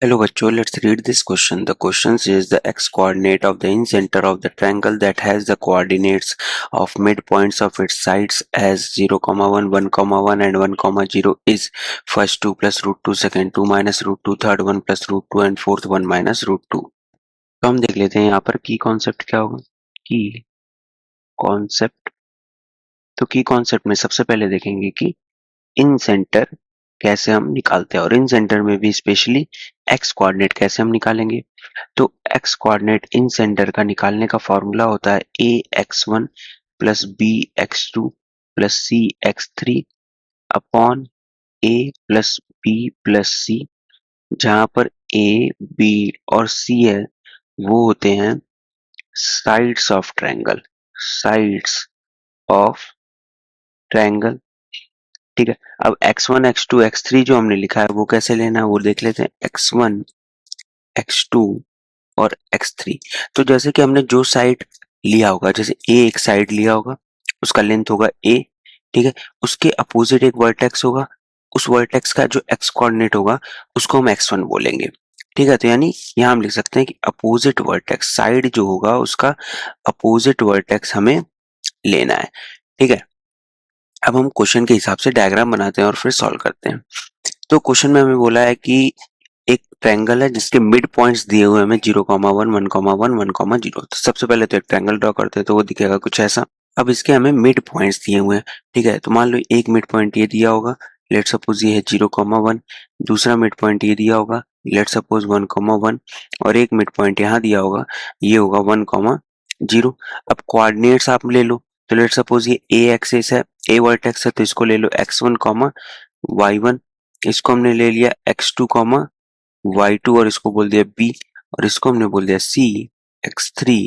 Hello bachcho, let's read this question. The question says the x-coordinate of the incenter of the triangle that has the coordinates of midpoints of its sides as 0, 1, 1, 1 and 1, 0 is first 2 plus root 2, second 2 minus root 2, third 1 plus root 2 and fourth 1 minus root 2. तो हम देख लेते हैं यहाँ पर की concept क्या होगा. की कॉन्सेप्ट, तो की कॉन्सेप्ट में सबसे पहले देखेंगे कि इन सेंटर कैसे हम निकालते हैं और इन सेंटर में भी स्पेशली एक्स कोऑर्डिनेट कैसे हम निकालेंगे. तो एक्स कोऑर्डिनेट इन सेंटर का निकालने का फॉर्मूला होता है A X one plus B X two plus C X three upon A plus B plus C, जहां पर ए बी और सी है वो होते हैं sides of triangle. Sides of triangle, ठीक है. अब x1 x2 x3 जो हमने लिखा है वो कैसे लेना है वो देख लेते हैं. x1 x2 और x3, तो जैसे कि हमने जो साइड लिया होगा, जैसे a एक साइड लिया होगा उसका लेंथ होगा a, ठीक है. उसके अपोजिट एक वर्टेक्स होगा, उस वर्टेक्स का जो x कोऑर्डिनेट होगा उसको हम x1 बोलेंगे, ठीक है. तो यानी यहाँ हम लिख सकते हैं कि अपोजिट वर्टेक्स साइड जो होगा उसका अपोजिट वर्टेक्स हमें लेना है, ठीक है. अब हम क्वेश्चन के हिसाब से डायग्राम बनाते हैं और फिर सॉल्व करते हैं. तो क्वेश्चन में हमें बोला है कि एक ट्रायंगल है जिसके मिड पॉइंट्स दिए हुए हमें 0, 1, 1, 1, 0. तो सबसे पहले तो एक ट्रायंगल ड्रॉ करते हैं, तो वो दिखेगा कुछ ऐसा. अब इसके हमें मिड पॉइंट्स दिए हुए हैं, ठीक है. तो मान लो एक मिड पॉइंट ये दिया होगा, लेट सपोज ये है 0, 1. दूसरा मिड पॉइंट ये दिया होगा, लेट सपोज 1, 1 और एक मिड पॉइंट यहाँ दिया होगा, ये होगा 1, 0. अब कोऑर्डिनेट्स आप ले लो, तो लेट सपोज ये ए एक्सिस है, ए वर्टेक्स है, तो इसको ले लो x1, y1. इसको हमने ले लिया x2, y2 और इसको बोल दिया b, और इसको हमने बोल दिया c x3,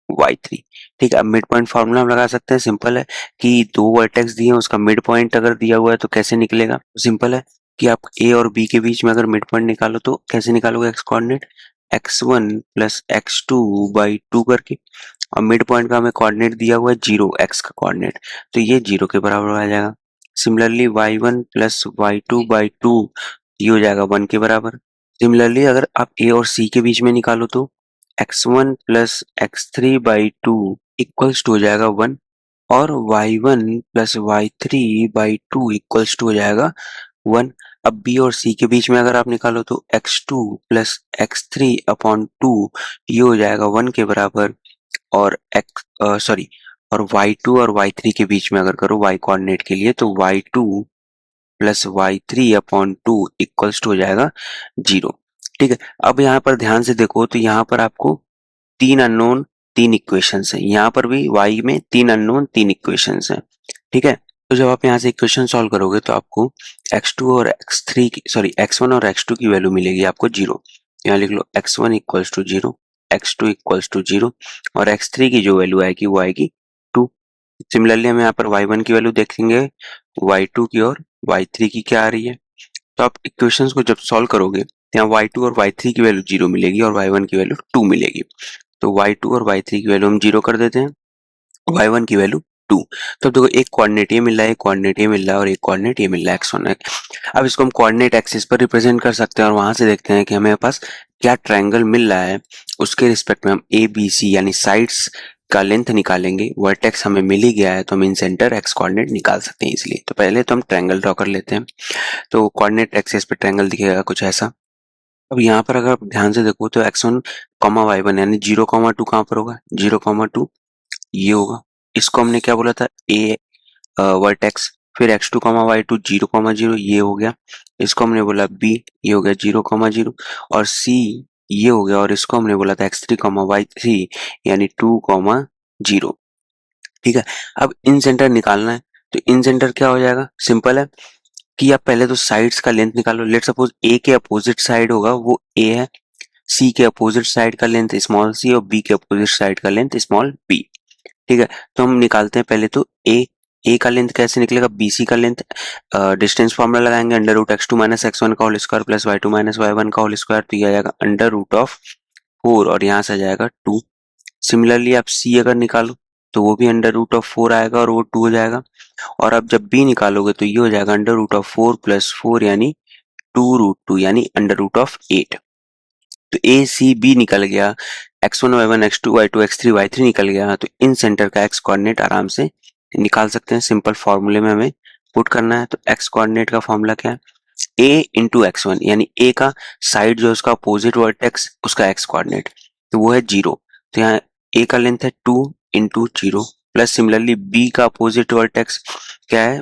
y3, ठीक है. अब मिड पॉइंट फार्मूला हम लगा सकते हैं. सिंपल है कि दो वर्टेक्स दिए हैं, उसका मिड पॉइंट अगर दिया हुआ है तो कैसे निकलेगा. सिंपल है कि आप a और b के बीच में अगर मिड पॉइंट निकालो तो कैसे निकालोगे x coordinate, x1 plus x2 by 2 करके, और मिड पॉइंट का हमें कोऑर्डिनेट दिया हुआ है 0, x का कोऑर्डिनेट, तो ये 0 के बराबर आ जाएगा. Similarly y1 plus y2 by 2 ये हो जाएगा 1 के बराबर. सिमिलरली अगर आप a और c के बीच में निकालो तो x1 plus x3 by 2 equals to हो जाएगा 1, और y1 plus y3 by 2 equals to हो जाएगा 1. अब b और c के बीच में अगर आप निकालो तो x2 प्लस x3 अपॉन 2 ये हो जाएगा 1 के बराबर, और और y2 और y3 के बीच में अगर करो y कोऑर्डिनेट के लिए तो y2 plus y3 upon 2 equals to हो जाएगा 0, ठीक है. अब यहाँ पर ध्यान से देखो तो यहाँ पर आपको तीन अननोन तीन इक्वेशंस हैं, यहाँ पर भी y में तीन अननोन तीन इक्वेशंस हैं, ठीक है. तो जब आप यहाँ से इक्वेशन सॉल्व करोगे तो आपको x2 और x3 की x1 और x2 की वैल्यू मिलेगी आपको 0. यहाँ लिख लो x1 equals to 0, x2 equals to 0 और x3 की जो वैल्यू आएगी वो आएगी 2. सिमिलरली हम यहाँ पर y1 की वैल्यू देखेंगे, y2 की और y3 की क्या आ रही है. तो आप इक्वेशंस को जब सॉल्व करोगे तो यहाँ y2 और y3 की वैल्यू 0 मिलेगी और y1 की वैल्यू 2 मिलेगी. तो y2 और y3 की वैल्यू हम 0 कर देते हैं, y1 की वैल्यू 2. तो अब देखो एक कोऑर्डिनेट ये मिल रहा है, एक कोऑर्डिनेट ये मिल रहा है और एक कोऑर्डिनेट ये मिल रहा है x1 है. अब इसको हम कोऑर्डिनेट एक्सिस पर रिप्रेजेंट कर सकते हैं और वहां से देखते हैं कि हमें पास क्या ट्रायंगल मिल रहा है, उसके रिस्पेक्ट में हम ए बी सी यानी साइड्स का लेंथ निकालेंगे. वर्टेक्स हमें मिल ही गया है तो हम इन सेंटर एक्स कोऑर्डिनेट निकाल सकते हैं इसलिए. तो पहले तो हम ट्रायंगल ड्रॉ कर लेते हैं. तो कोऑर्डिनेट एक्सिस पे ट्रायंगल दिखेगा कुछ ऐसा. अब यहाँ पर अगर आप ध्यान से देखो तो x1 y1 यानी 0, 2 कहाँ पर होगा, 0, 2 ये होगा. इसको हमने क्या बोला था, ए वर्टेक्स. फिर x2, y2 0, 0 ये हो गया. इसको हमने बोला b, ये हो गया 0, 0 और c ये हो गया, और इसको हमने बोला था x3, y3 यानी 2, 0, ठीक है. अब इन सेंटर निकालना है, तो इन सेंटर क्या हो जाएगा, सिंपल है कि आप पहले तो साइड्स का लेंथ निकालो. लेट सपोज ए के अपोजिट साइड होगा वो ए है, सी के अपोजिट साइड का लेंथ स्मॉल सी और बी के अपोजिट साइड का लेंथ स्मॉल बी, ठीक है. तो हम निकालते हैं पहले तो ए का लेंथ कैसे निकलेगा, बी सी का लेंथ. डिस्टेंस फॉर्मूला लगाएंगे under root x2 minus x1 का whole square plus y2 minus y1 का होल स्क्वायर, तो ये आ जाएगा अंडर रूट ऑफ 4 और यहाँ से आ जाएगा 2. सिमिलरली आप सी अगर निकालो तो वो भी अंडर रूट ऑफ 4 आएगा और वो 2 हो जाएगा. और अब जब बी निकालोगे तो ये हो जाएगा अंडर रूट ऑफ 4 प्लस 4 यानी 2√2 यानी अंडर रूट ऑफ 8। तो ए सी बी निकल गया, x1 y1 x2 y2 x3 y3 निकल गया। तो इन सेंटर का x कोऑर्डिनेट आराम से निकाल सकते हैं, सिंपल फॉर्मूले में हमें पुट करना है। तो x कोऑर्डिनेट का फॉर्मूला क्या है, a इंटू x1 यानी a का साइड जो उसका अपोजिट वर्टेक्स उसका x कोऑर्डिनेट, तो वो है 0। तो यहाँ a का लेंथ है 2 इंटू 0 प्लस सिमिलरली b का अपोजिट वर्टेक्स क्या है,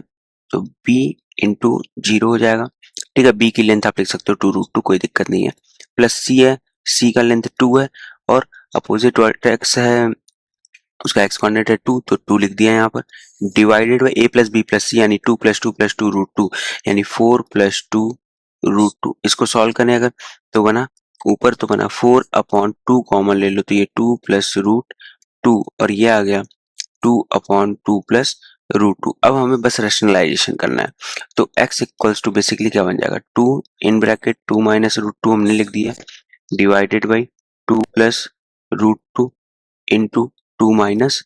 तो b इंटू 0 हो जाएगा। ठीक है, b की लेंथ आप लिख सकते हो 2√2, कोई दिक्कत नहीं है। प्लस c है, c का लेंथ 2 है और अपोजिट वर्टेक्स है उसका x कोऑर्डिनेट है 2, तो 2 लिख दिया यहाँ पर। Divided by a plus B plus C यानी 2 प्लस 2 प्लस 2√2 यानी 4 प्लस 2√2। इसको सॉल्व करें अगर तो बना, ऊपर तो बना 4/2 कॉमन ले लो तो ये 2 प्लस √2 और ये आ गया 2/2 प्लस √2। अब हमें बस रेशनलाइजेशन करना है। तो x इक्वल्स टू बेसिकली क्या बन जाएगा, 2 इन ब्रैकेट 2 माइनस √2 हमने लिख दिया, divided by 2 plus √2 into 2 minus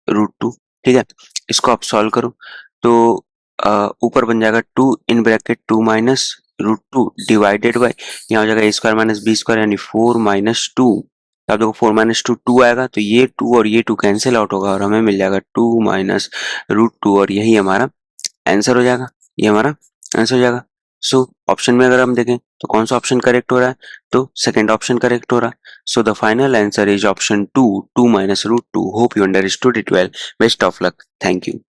√2। ठीक है, इसको आप सॉल्व करो तो ऊपर बन जाएगा 2 in bracket 2 minus √2 divided by यहाँ हो जाएगा a square minus B square यानी 4 माइनस 2। अब देखो 4 माइनस 2 2 आएगा तो ये 2 और ये 2 कैंसिल आउट होगा और हमें मिल जाएगा 2 माइनस √2 और यही हमारा आंसर हो जाएगा, ये हमारा आंसर हो जाएगा। सो ऑप्शन में अगर हम देखें तो कौन सा ऑप्शन करेक्ट हो रहा है, तो सेकंड ऑप्शन करेक्ट हो रहा है। So the final answer is option 2, 2 minus √2। Hope you understood it well. Best of luck, thank you.